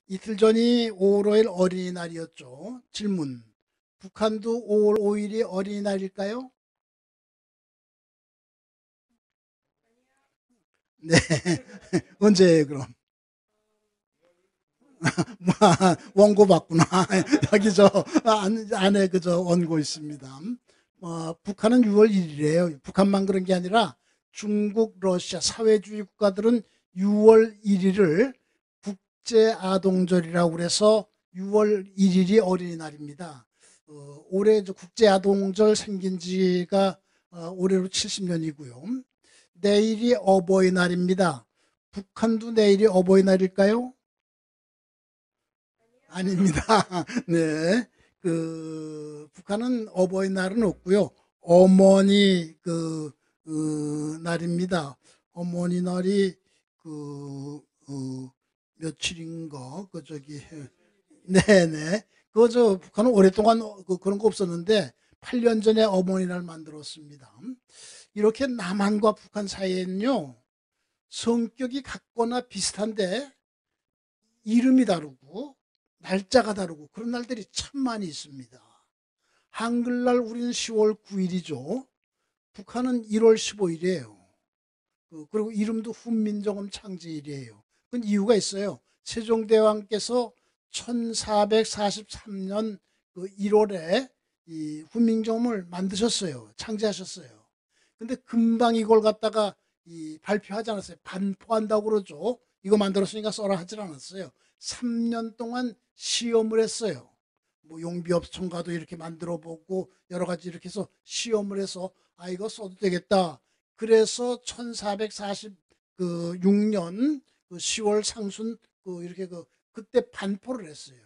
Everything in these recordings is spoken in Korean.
이틀 전이 5월 5일 어린이날이었죠. 질문. 북한도 5월 5일이 어린이날일까요? 네. 언제예요, 그럼? 원고 받구나. 여기 안에 그저 원고 있습니다. 북한은 6월 1일이에요. 북한만 그런 게 아니라 중국, 러시아, 사회주의 국가들은 6월 1일을 국제아동절이라고 그래서 6월 1일이 어린이날입니다. 올해 국제아동절 생긴 지가 올해로 70년이고요. 내일이 어버이날입니다. 북한도 내일이 어버이날일까요? 아닙니다. 네. 북한은 어버이날은 없고요. 어머니 날입니다. 어머니 날이 며칠인가 네네. 북한은 오랫동안 그런 거 없었는데 8년 전에 어머니 날 만들었습니다. 이렇게 남한과 북한 사이에는요, 성격이 같거나 비슷한데 이름이 다르고 날짜가 다르고 그런 날들이 참 많이 있습니다. 한글날 우리는 10월 9일이죠. 북한은 1월 15일이에요. 그리고 이름도 훈민정음 창제일이에요. 그건 이유가 있어요. 세종대왕께서 1443년 1월에 이 훈민정음을 만드셨어요. 창제하셨어요. 근데 금방 이걸 갖다가 발표하지 않았어요. 반포한다고 그러죠. 이거 만들었으니까 써라 하질 않았어요. 3년 동안 시험을 했어요. 뭐 용비업청가도 이렇게 만들어 보고 여러 가지 이렇게 해서 시험을 해서 이거 써도 되겠다. 그래서 1446년 10월 상순 이렇게 그때 반포를 했어요.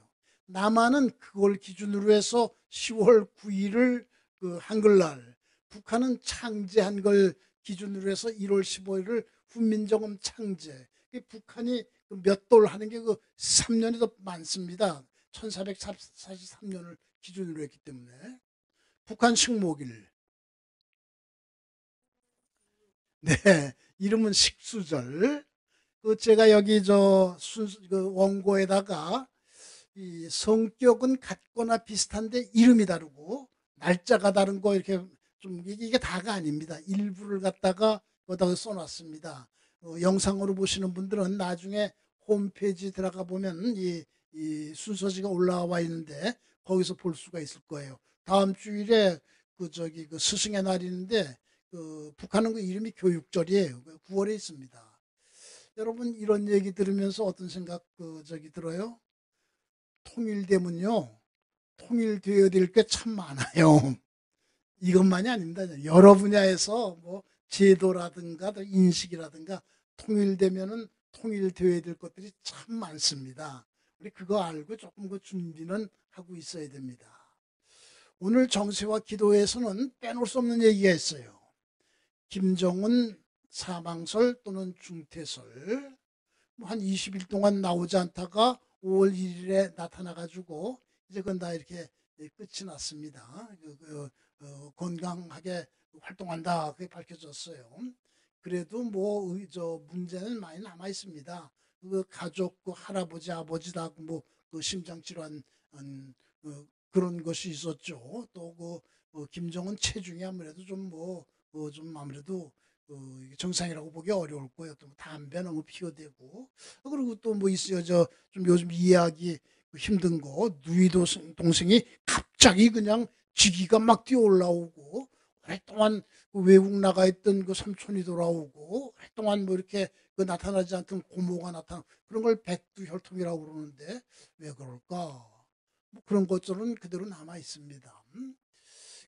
남한은 그걸 기준으로 해서 10월 9일을 한글날, 북한은 창제한 걸 기준으로 해서 1월 15일을 훈민정음 창제. 북한이 몇 돌 하는 게 3년이 더 많습니다. 1443년을 기준으로 했기 때문에. 북한 식목일. 네, 이름은 식수절. 제가 여기 원고에다가 이 성격은 같거나 비슷한데 이름이 다르고 날짜가 다른 거 이렇게 좀 이게 다가 아닙니다. 일부를 갖다가 거기다가 써놨습니다. 영상으로 보시는 분들은 나중에 홈페이지 들어가 보면 이 순서지가 올라와 있는데 거기서 볼 수가 있을 거예요. 다음 주일에 그 스승의 날인데 북한은 그 이름이 교육절이에요. 9월에 있습니다. 여러분 이런 얘기 들으면서 어떤 생각 들어요? 통일되면요, 통일되어야 될 게 참 많아요. 이것만이 아닙니다. 여러 분야에서 뭐 제도라든가 또 인식이라든가 통일되면은 통일되어야 될 것들이 참 많습니다. 우리 그거 알고 조금 준비는 하고 있어야 됩니다. 오늘 정세와 기도에서는 빼놓을 수 없는 얘기가 있어요. 김정은 사망설 또는 중태설, 한 20일 동안 나오지 않다가 5월 1일에 나타나가지고 이제 그건 다 이렇게 끝이 났습니다. 건강하게 활동한다 그게 밝혀졌어요. 그래도 뭐 문제는 많이 남아 있습니다. 가족 할아버지 아버지다 뭐그 심장 질환 그런 것이 있었죠. 또 김정은 체중이 아무래도 좀 아무래도 정상이라고 보기 어려울 거예요. 또 담배 너무 피워대고 그리고 또 뭐 있어요. 좀 요즘 이해하기 힘든 거 누이 동생이 갑자기 그냥 지기가 막 뛰어 올라오고 오랫동안 외국 나가 있던 삼촌이 돌아오고 오랫동안 뭐 이렇게 나타나지 않던 고모가 나타나 그런 걸 백두혈통이라고 그러는데 왜 그럴까? 뭐 그런 것들은 그대로 남아 있습니다.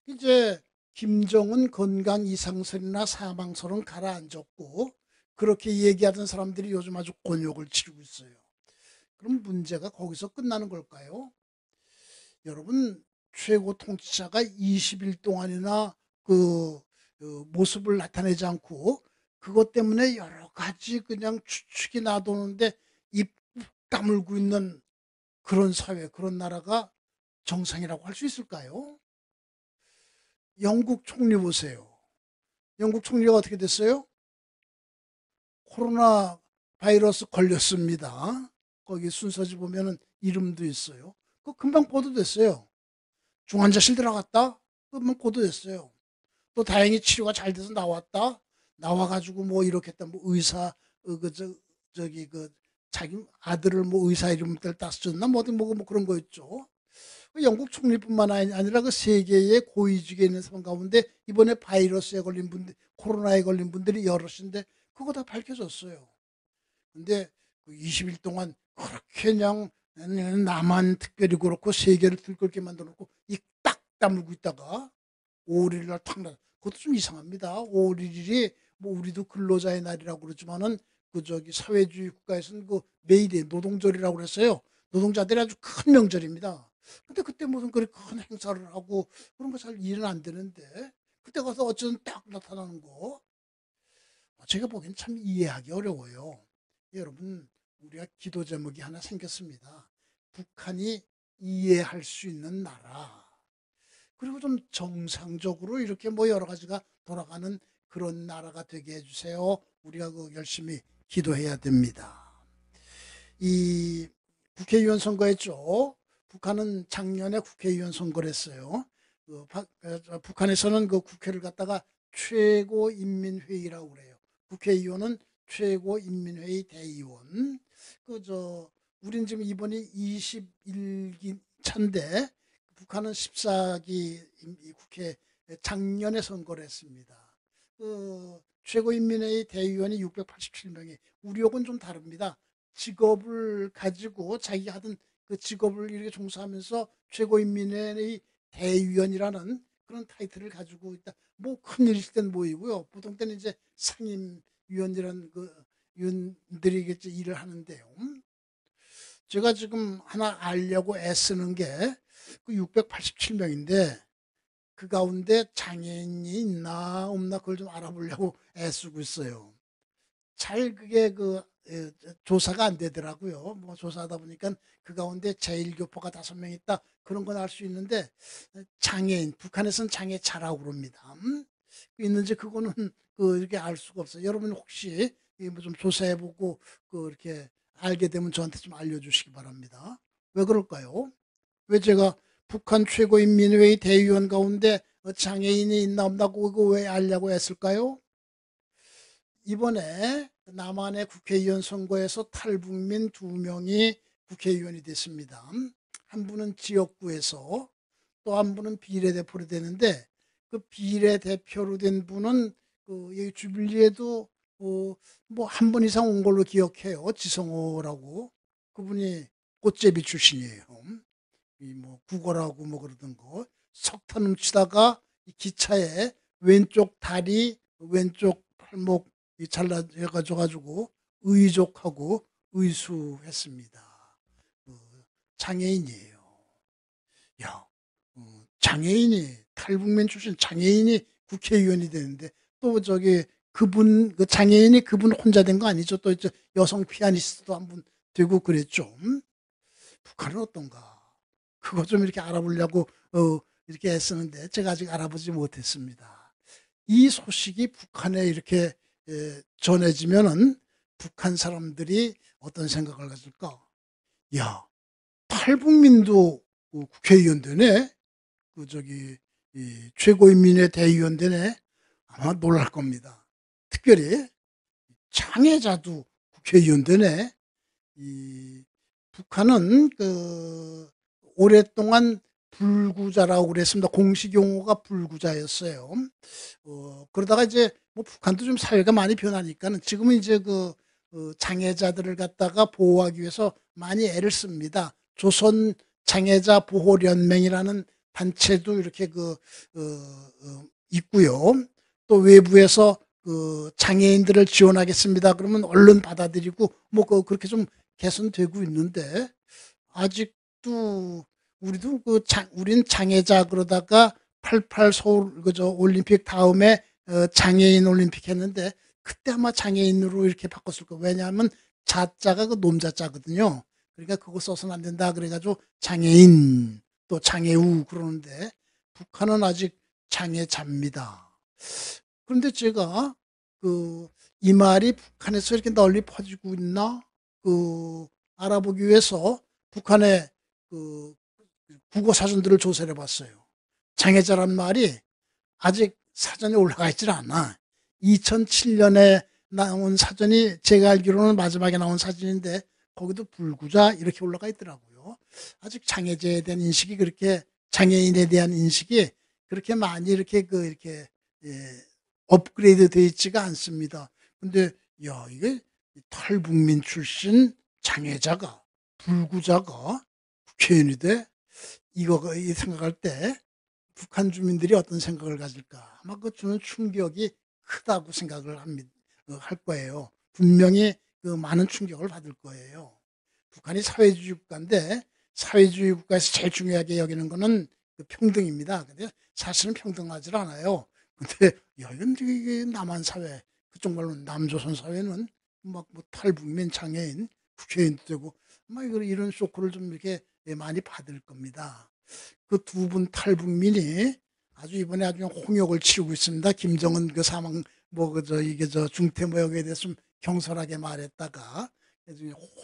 이제 김정은 건강 이상설이나 사망설은 가라앉았고 그렇게 얘기하던 사람들이 요즘 아주 곤욕을 치르고 있어요. 그럼 문제가 거기서 끝나는 걸까요? 여러분 최고 통치자가 20일 동안이나 모습을 나타내지 않고 그것 때문에 여러 가지 그냥 추측이 나도는데 입 다물고 있는 그런 사회, 그런 나라가 정상이라고 할 수 있을까요? 영국 총리 보세요. 영국 총리가 어떻게 됐어요? 코로나 바이러스 걸렸습니다. 거기 순서지 보면은 이름도 있어요. 그 금방 보도됐어요. 중환자실 들어갔다? 금방 보도됐어요. 또 다행히 치료가 잘 돼서 나왔다? 나와 가지고 뭐 이렇게 했다. 뭐 의사 저기 자기 아들을 뭐 의사 이름을 따서 줬나 뭐 어디 뭐 그런 거 있죠. 그 영국 총리뿐만 아니라 그 세계의 고위직에 있는 사람 가운데 이번에 바이러스에 걸린 분들, 코로나에 걸린 분들이 여럿인데 그거 다 밝혀졌어요. 근데 그 20일 동안 그렇게 그냥 나만 특별히 그렇고 세계를 들끓게 만들어 놓고 입 딱 다물고 있다가 5월 1일 날 탁 나. 그것도 좀 이상합니다. 5월 1일이 뭐 우리도 근로자의 날이라고 그러지만은 그 저기 사회주의 국가에서는 그 메이데이 노동절이라고 그랬어요. 노동자들이 아주 큰 명절입니다. 근데 그때 무슨 그렇게 큰 행사를 하고 그런 거 잘 이해는 안 되는데 그때 가서 어쩌면 딱 나타나는 거 제가 보기엔 참 이해하기 어려워요. 여러분 우리가 기도 제목이 하나 생겼습니다. 북한이 이해할 수 있는 나라. 그리고 좀 정상적으로 이렇게 뭐 여러 가지가 돌아가는 그런 나라가 되게 해 주세요. 우리가 그 열심히 기도해야 됩니다. 이 국회의원 선거했죠. 북한은 작년에 국회의원 선거를 했어요. 북한에서는 그 국회를 갖다가 최고인민회의라고 그래요. 국회의원은 최고인민회의 대의원. 우린 지금 이번이 21기 차인데 북한은 14기 국회 작년에 선거를 했습니다. 최고인민회의 대의원이 687명이 우리하고는 좀 다릅니다. 직업을 가지고 자기가 하던 그 직업을 이렇게 종사하면서 최고인민회의 대의원이라는 그런 타이틀을 가지고 있다. 뭐 큰일 있을 땐 모이고요. 보통 때는 이제 상임위원이라는 그 위원들이겠지 일을 하는데요. 제가 지금 하나 알려고 애쓰는 게 그 687명인데 그 가운데 장애인이 있나 없나 그걸 좀 알아보려고 애쓰고 있어요. 잘 그게 조사가 안 되더라고요. 뭐 조사하다 보니까 그 가운데 제1교포가 5명 있다. 그런 건 알 수 있는데 장애인, 북한에서는 장애차라고 그럽니다. 있는지 그거는 이렇게 알 수가 없어요. 여러분 혹시 뭐좀 조사해보고 이렇게 알게 되면 저한테 좀 알려주시기 바랍니다. 왜 그럴까요? 왜 제가 북한 최고인민회의 대의원 가운데 장애인이 있나 없나고 그거 왜 알려고 했을까요? 이번에 남한의 국회의원 선거에서 탈북민 2명이 국회의원이 됐습니다. 한 분은 지역구에서 또 한 분은 비례대표로 되는데 그 비례대표로 된 분은 여기 주빌리에도 뭐 한 번 이상 온 걸로 기억해요. 지성호라고. 그분이 꽃제비 출신이에요. 이 뭐 국어라고 뭐 그러던 거 석탄 훔치다가 이 기차에 왼쪽 다리 왼쪽 팔목 잘라져 가지고 의족하고 의수했습니다. 그 장애인이에요. 야, 장애인이 탈북민 출신 장애인이 국회의원이 되는데 또 저기 그분 그 장애인이 그분 혼자 된 거 아니죠? 또 이제 여성 피아니스트도 한 분 되고 그랬죠. 북한은 어떤가? 그거 좀 이렇게 알아보려고 이렇게 애쓰는데 제가 아직 알아보지 못했습니다. 이 소식이 북한에 이렇게 전해지면은 북한 사람들이 어떤 생각을 가질까? 야, 탈북민도 국회의원 되네? 이 최고인민회 대의원 되네? 아마 놀랄 겁니다. 특별히 장애자도 국회의원 되네? 이 북한은 오랫동안 불구자라고 그랬습니다. 공식 용어가 불구자였어요. 그러다가 이제 뭐 북한도 좀 사회가 많이 변하니까는 지금은 이제 장애자들을 갖다가 보호하기 위해서 많이 애를 씁니다. 조선 장애자 보호연맹이라는 단체도 이렇게 있고요. 또 외부에서 장애인들을 지원하겠습니다. 그러면 얼른 받아들이고 뭐 그렇게 좀 개선되고 있는데 아직도 우리도 우린 장애자 그러다가 88 서울 올림픽 다음에 장애인 올림픽 했는데 그때 아마 장애인으로 이렇게 바꿨을 거예요. 왜냐하면 자자가 놈자자거든요. 그러니까 그거 써서는 안 된다 그래가지고 장애인 또 장애우 그러는데 북한은 아직 장애자입니다. 그런데 제가 이 말이 북한에서 이렇게 널리 퍼지고 있나? 알아보기 위해서 북한의 그 국어 사전들을 조사를 해 봤어요. 장애자란 말이 아직 사전에 올라가 있질 않아. 2007년에 나온 사전이 제가 알기로는 마지막에 나온 사진인데 거기도 불구자 이렇게 올라가 있더라고요. 아직 장애자에 대한 인식이 그렇게 장애인에 대한 인식이 그렇게 많이 이렇게 예 업그레이드 되어 있지가 않습니다. 근데 야 이게 탈북민 출신 장애자가 불구자가 국회의원이 돼? 이거 이 생각할 때 북한 주민들이 어떤 생각을 가질까? 아마 그 주는 충격이 크다고 생각을 합니다. 할 거예요. 분명히 그 많은 충격을 받을 거예요. 북한이 사회주의 국가인데 사회주의 국가에서 제일 중요하게 여기는 거는 그 평등입니다. 근데 사실은 평등하지 않아요. 근데 야, 이게 남한 사회, 그쪽 말로 남조선 사회는 막 뭐 탈북민 장애인 국회의원도 되고 막 이런 쇼크를 좀 이렇게 많이 받을 겁니다. 그 두 분 탈북민이 아주 이번에 아주 홍역을 치르고 있습니다. 김정은 그 사망 뭐 그 이게 중태모욕에 대해서 좀 경솔하게 말했다가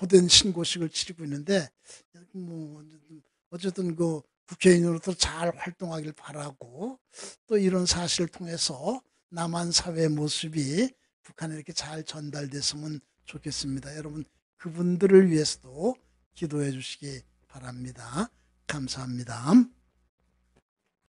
호된 신고식을 치르고 있는데 뭐 어쨌든 그 국회의원으로서 잘 활동하길 바라고 또 이런 사실을 통해서 남한 사회 모습이 북한에 이렇게 잘 전달됐으면 좋겠습니다. 여러분 그분들을 위해서도 기도해 주시기 바랍니다. 감사합니다.